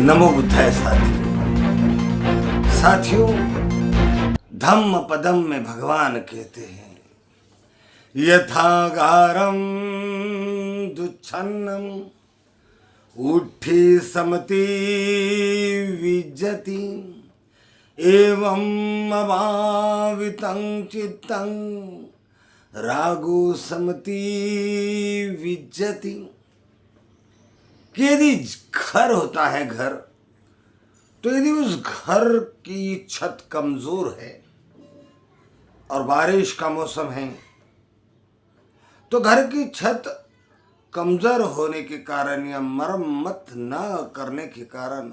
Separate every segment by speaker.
Speaker 1: नमो बुद्धाय साथियों, धम्म पदम में भगवान कहते हैं यथागारम दुच्छन्नम उठी समति विज्जति एवं अभावितं चित्तं रागो समति विज्जति। कि यदि घर होता है घर, तो यदि उस घर की छत कमजोर है और बारिश का मौसम है, तो घर की छत कमजोर होने के कारण या मरम्मत न करने के कारण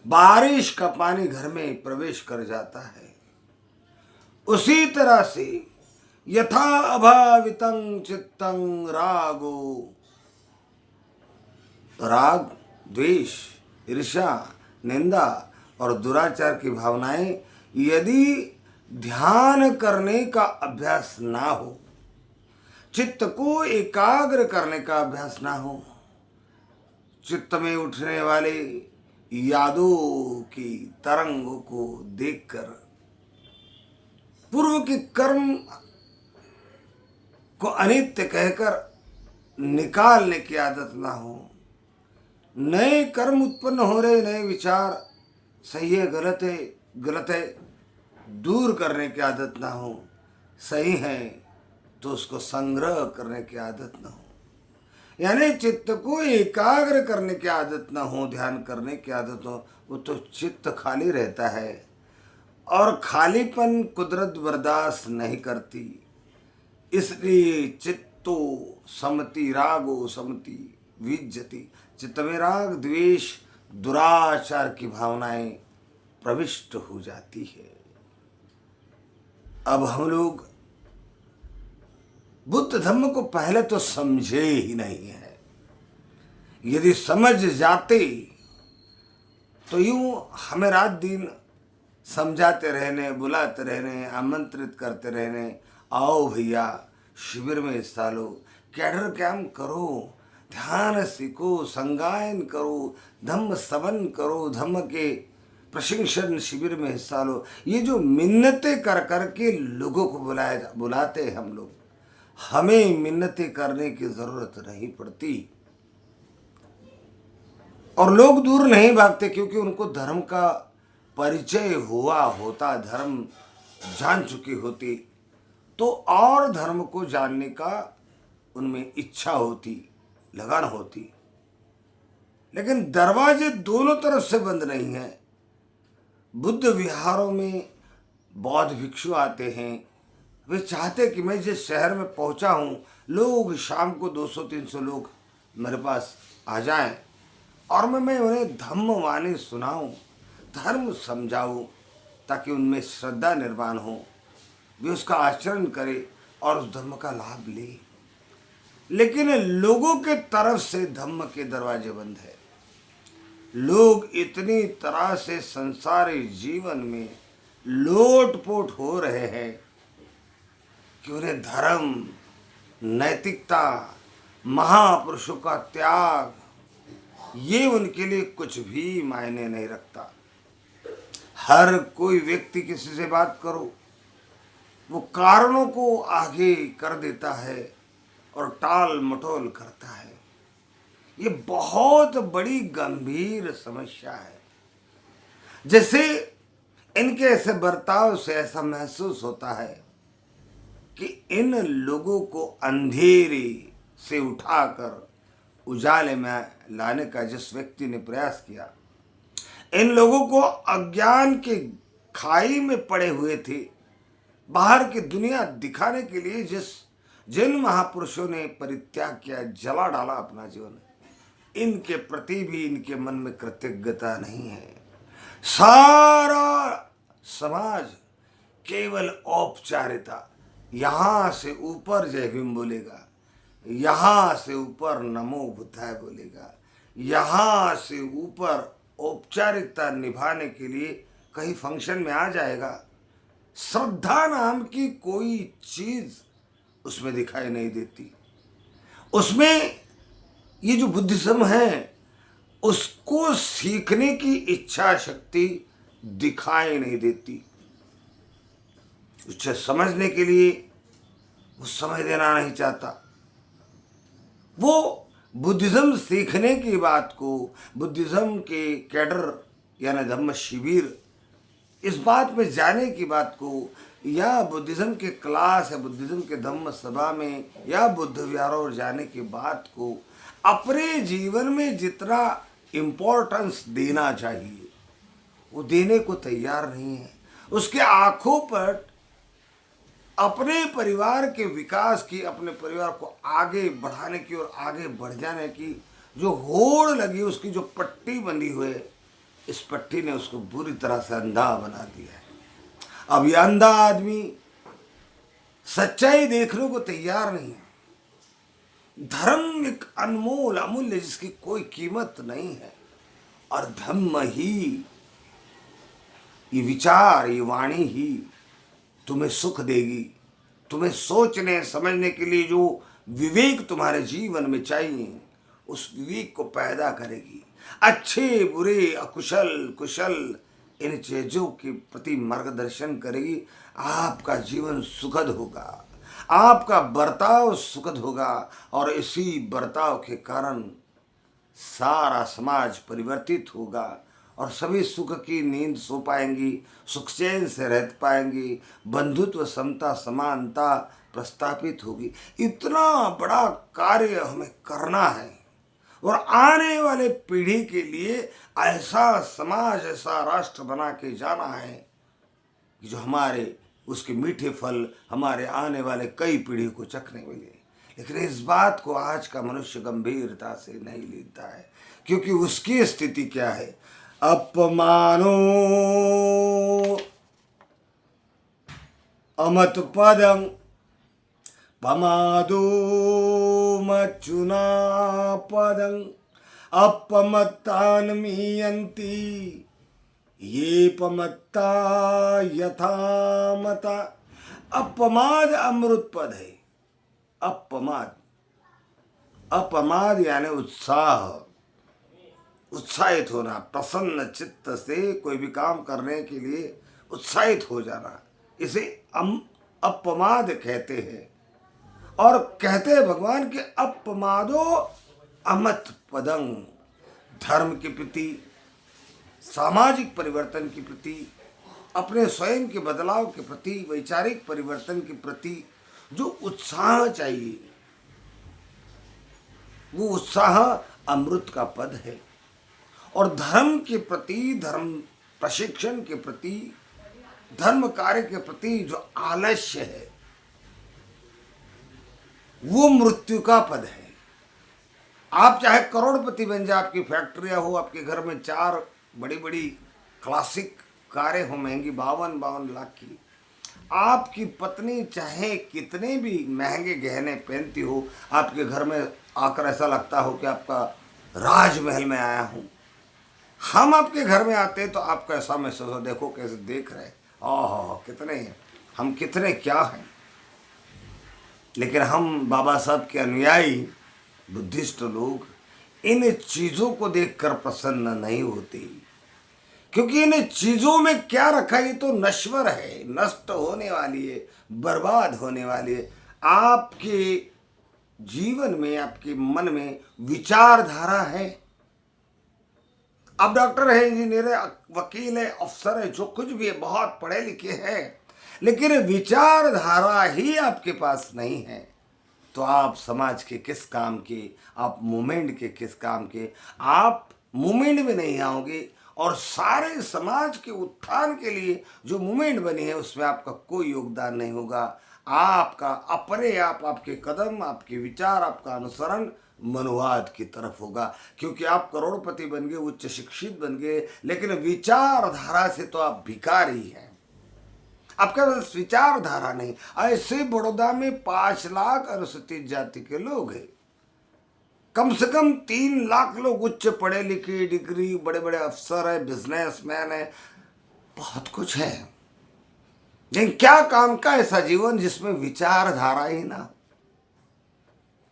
Speaker 1: बारिश का पानी घर में प्रवेश कर जाता है। उसी तरह से यथा अभावितं चित्तं रागो, राग, द्वेष, ईर्ष्या, निंदा और दुराचार की भावनाएं यदि ध्यान करने का अभ्यास ना हो, चित्त को एकाग्र करने का अभ्यास ना हो, चित्त में उठने वाले यादों की तरंगों को देखकर पूर्व के कर्म को अनित्य कहकर निकालने की आदत ना हो, नए कर्म उत्पन्न हो रहे, नए विचार सही है गलत है दूर करने की आदत ना हो, सही है तो उसको संग्रह करने की आदत ना हो, यानी चित्त को एकाग्र करने की आदत ना हो, ध्यान करने की आदत हो, वो तो चित्त खाली रहता है और खालीपन कुदरत बर्दाश्त नहीं करती। इसलिए चित्तो समति रागो समति विज्जति, चित्त में राग, द्वेष, दुराचार की भावनाएं प्रविष्ट हो जाती है। अब हम लोग बुद्ध धम्म को पहले तो समझे ही नहीं है। यदि समझ जाते तो यूं हमें रात दिन समझाते रहने, बुलाते रहने, आमंत्रित करते रहने, आओ भैया शिविर में हिस्सा लो, कैडर कैंप करो, ध्यान सीखो, संगायन करो, धम्म सवन करो, धम्म के प्रशिक्षण शिविर में हिस्सा लो। ये जो मिन्नतें कर करके लोगों को बुलाते हैं हम लोग, हमें मिन्नतें करने की जरूरत नहीं पड़ती। और लोग दूर नहीं भागते क्योंकि उनको धर्म का परिचय हुआ होता, धर्म जान चुकी होती, तो और धर्म को जानने का उनमें इच्छा होती, लगान होती। लेकिन दरवाजे दोनों तरफ से बंद नहीं है। बुद्ध विहारों में बौद्ध भिक्षु आते हैं, वे चाहते कि मैं जिस शहर में पहुंचा हूं, लोग शाम को 200-300 लोग मेरे पास आ जाएं और मैं उन्हें धम्म वाणी सुनाऊं, धर्म समझाऊं, ताकि उनमें श्रद्धा निर्माण हो, वे उसका आचरण करें और उस धर्म का लाभ ले। लेकिन लोगों के तरफ से धम्म के दरवाजे बंद है। लोग इतनी तरह से संसारी जीवन में लोटपोट हो रहे हैं कि उन्हें धर्म, नैतिकता, महापुरुषों का त्याग, ये उनके लिए कुछ भी मायने नहीं रखता। हर कोई व्यक्ति किसी से बात करो, वो कारणों को आगे कर देता है और टाल मटोल करता है। ये बहुत बड़ी गंभीर समस्या है। जैसे इनके ऐसे बर्ताव से ऐसा महसूस होता है कि इन लोगों को अंधेरे से उठाकर उजाले में लाने का जिस व्यक्ति ने प्रयास किया, इन लोगों को अज्ञान के खाई में पड़े हुए थे, बाहर की दुनिया दिखाने के लिए जिन महापुरुषों ने परित्याग किया, जला डाला अपना जीवन, इनके प्रति भी इनके मन में कृतज्ञता नहीं है। सारा समाज केवल औपचारिकता, यहां से ऊपर जय भीम बोलेगा, यहां से ऊपर नमो बुद्धाय बोलेगा, यहां से ऊपर औपचारिकता निभाने के लिए कहीं फंक्शन में आ जाएगा। श्रद्धा नाम की कोई चीज उसमें दिखाई नहीं देती। उसमें ये जो बुद्धिज्म है उसको सीखने की इच्छा शक्ति दिखाई नहीं देती। उसे समझने के लिए वो समय देना नहीं चाहता। वो बुद्धिज्म सीखने की बात को, बुद्धिज्म के कैडर यानी धम्म शिविर, इस बात में जाने की बात को, या बुद्धिज्म के क्लास या बुद्धिज्म के धम्म सभा में या बुद्ध विहार जाने की बात को अपने जीवन में जितना इम्पोर्टेंस देना चाहिए वो देने को तैयार नहीं है। उसके आंखों पर अपने परिवार के विकास की, अपने परिवार को आगे बढ़ाने की और आगे बढ़ जाने की जो होड़ लगी, उसकी जो पट्टी बंधी हुई है, इस पट्टी ने उसको बुरी तरह से अंधा बना दिया है। अब ये अंधा आदमी सच्चाई देखने को तैयार नहीं है। धर्म एक अनमोल अमूल्य जिसकी कोई कीमत नहीं है, और धम्म ही, ये विचार, ये वाणी ही तुम्हें सुख देगी। तुम्हें सोचने समझने के लिए जो विवेक तुम्हारे जीवन में चाहिए, उस विवेक को पैदा करेगी। अच्छे बुरे अकुशल कुशल इन चीजों के प्रति मार्गदर्शन करेगी। आपका जीवन सुखद होगा, आपका बर्ताव सुखद होगा, और इसी बर्ताव के कारण सारा समाज परिवर्तित होगा और सभी सुख की नींद सो पाएंगी, सुख चैन से रह पाएंगी, बंधुत्व समता समानता प्रस्थापित होगी। इतना बड़ा कार्य हमें करना है और आने वाले पीढ़ी के लिए ऐसा समाज, ऐसा राष्ट्र बना के जाना है कि जो हमारे उसके मीठे फल हमारे आने वाले कई पीढ़ी को चखने मिले। लेकिन इस बात को आज का मनुष्य गंभीरता से नहीं लेता है, क्योंकि उसकी स्थिति क्या है? अपमानो अमत पदं पमादो मच्चुना पदं अपमत्तान मीयन्ति ये पमत्ता यथा मता। अपमाद अमृत पद है। अपमाद, अपमाद यानी उत्साह, उत्साहित होना, प्रसन्न चित्त से कोई भी काम करने के लिए उत्साहित हो जाना, इसे अपमाद कहते हैं। और कहते हैं भगवान के अपमादो अमत पदं, धर्म के प्रति, सामाजिक परिवर्तन के प्रति, अपने स्वयं के बदलाव के प्रति, वैचारिक परिवर्तन के प्रति जो उत्साह चाहिए, वो उत्साह अमृत का पद है। और धर्म के प्रति, धर्म प्रशिक्षण के प्रति, धर्म कार्य के प्रति जो आलस्य है, वो मृत्यु का पद है। आप चाहे करोड़पति बन जाए, आपकी फैक्ट्रियां हो, आपके घर में 4 बड़ी बड़ी क्लासिक कारें हो महंगी 52 लाख की, आपकी पत्नी चाहे कितने भी महंगे गहने पहनती हो, आपके घर में आकर ऐसा लगता हो कि आपका राजमहल में आया हूं। हम आपके घर में आते हैं तो आपका ऐसा महसूस हो, देखो कैसे देख रहे, ओह कितने हम कितने क्या हैं। लेकिन हम बाबा साहब के अनुयायी बुद्धिस्ट लोग इन चीजों को देखकर प्रसन्न नहीं होते, क्योंकि इन चीजों में क्या रखा, ये तो नश्वर है, नष्ट होने वाली है, बर्बाद होने वाली है। आपके जीवन में, आपके मन में विचारधारा है। आप डॉक्टर है, इंजीनियर है, वकील है, अफसर है, जो कुछ भी है, बहुत पढ़े लिखे हैं, लेकिन विचारधारा ही आपके पास नहीं है, तो आप समाज के किस काम के, आप मूवमेंट के किस काम के? आप मूवमेंट में नहीं आओगे, और सारे समाज के उत्थान के लिए जो मूवमेंट बनी है उसमें आपका कोई योगदान नहीं होगा। आपका अपने आप, आपके कदम, आपके विचार, आपका अनुसरण मनुवाद की तरफ होगा, क्योंकि आप करोड़पति बन गए, उच्च शिक्षित बन गए, लेकिन विचारधारा से तो आप भिखारी हैं। आपके पास विचारधारा नहीं। ऐसे बड़ौदा में 5 लाख अनुसूचित जाति के लोग हैं, कम से कम 3 लाख लोग उच्च पढ़े लिखे, डिग्री, बड़े बड़े अफसर है, बिजनेसमैन है, बहुत कुछ है, लेकिन क्या काम का ऐसा जीवन जिसमें विचारधारा ही ना?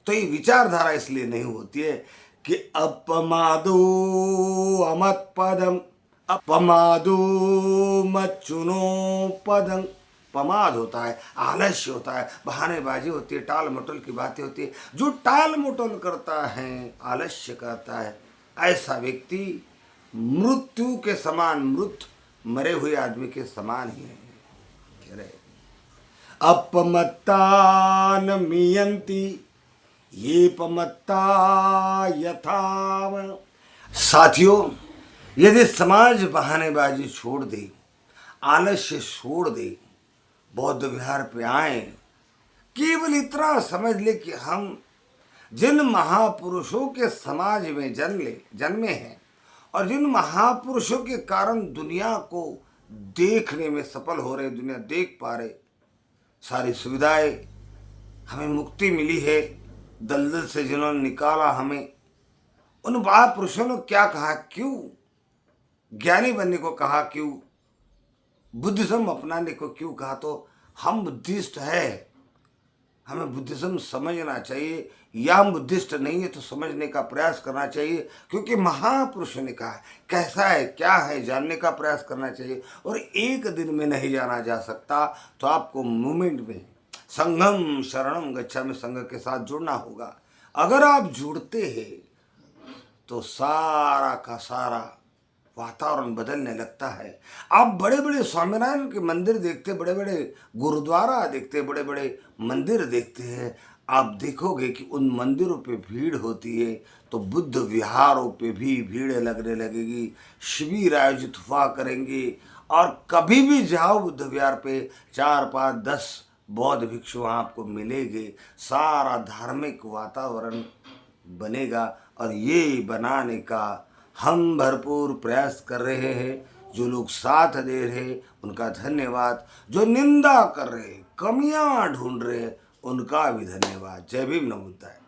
Speaker 1: तो ये विचारधारा इसलिए नहीं होती है कि अपमादो अमत पदम, अपमादो मच्चुनो पदम। प्रमाद होता है, आलस्य होता है, बहानेबाजी होती है, टाल मटोल की बातें होती है। जो टाल मटोल करता है, आलस्य करता है, ऐसा व्यक्ति मृत्यु के समान, मरे हुए आदमी के समान ही है। कह रहे अपमत्ता न मियंती ये पमत्ता यथा। साथियों, यदि समाज बहानेबाजी छोड़ दे, आलस्य छोड़ दे, बौद्ध विहार पे आए, केवल इतना समझ ले कि हम जिन महापुरुषों के समाज में जन्मे हैं और जिन महापुरुषों के कारण दुनिया को देखने में सफल हो रहे, दुनिया देख पा रहे, सारी सुविधाएं हमें, मुक्ति मिली है दलदल से जिन्होंने निकाला हमें, उन महापुरुषों ने क्या कहा, क्यों ज्ञानी बनने को कहा, क्यों बुद्धिज्म अपनाने को क्यों कहा। तो हम बुद्धिस्ट है, हमें बुद्धिज्म समझना चाहिए, या हम बुद्धिस्ट नहीं है तो समझने का प्रयास करना चाहिए, क्योंकि महापुरुष ने कहा कैसा है क्या है जानने का प्रयास करना चाहिए। और एक दिन में नहीं जाना जा सकता, तो आपको मूवमेंट में संघम शरणम गच्छामि संघ के साथ जुड़ना होगा। अगर आप जुड़ते हैं तो सारा का सारा वातावरण बदलने लगता है। आप बड़े बड़े स्वामीनारायण के मंदिर देखते, बड़े बड़े गुरुद्वारा देखते, बड़े बड़े मंदिर देखते हैं, आप देखोगे कि उन मंदिरों पे भीड़ होती है, तो बुद्ध विहारों पे भी भीड़ लगने लगेगी, शिविर आयोजित हुआ करेंगे। और कभी भी जाओ बुद्ध विहार पे, 4, 5, 10 बौद्ध भिक्षु आपको मिलेंगे, सारा धार्मिक वातावरण बनेगा। और ये बनाने का हम भरपूर प्रयास कर रहे हैं। जो लोग साथ दे रहे उनका धन्यवाद, जो निंदा कर रहे, कमियां ढूंढ रहे, उनका भी धन्यवाद। जय भीम, नमो बुद्धाय।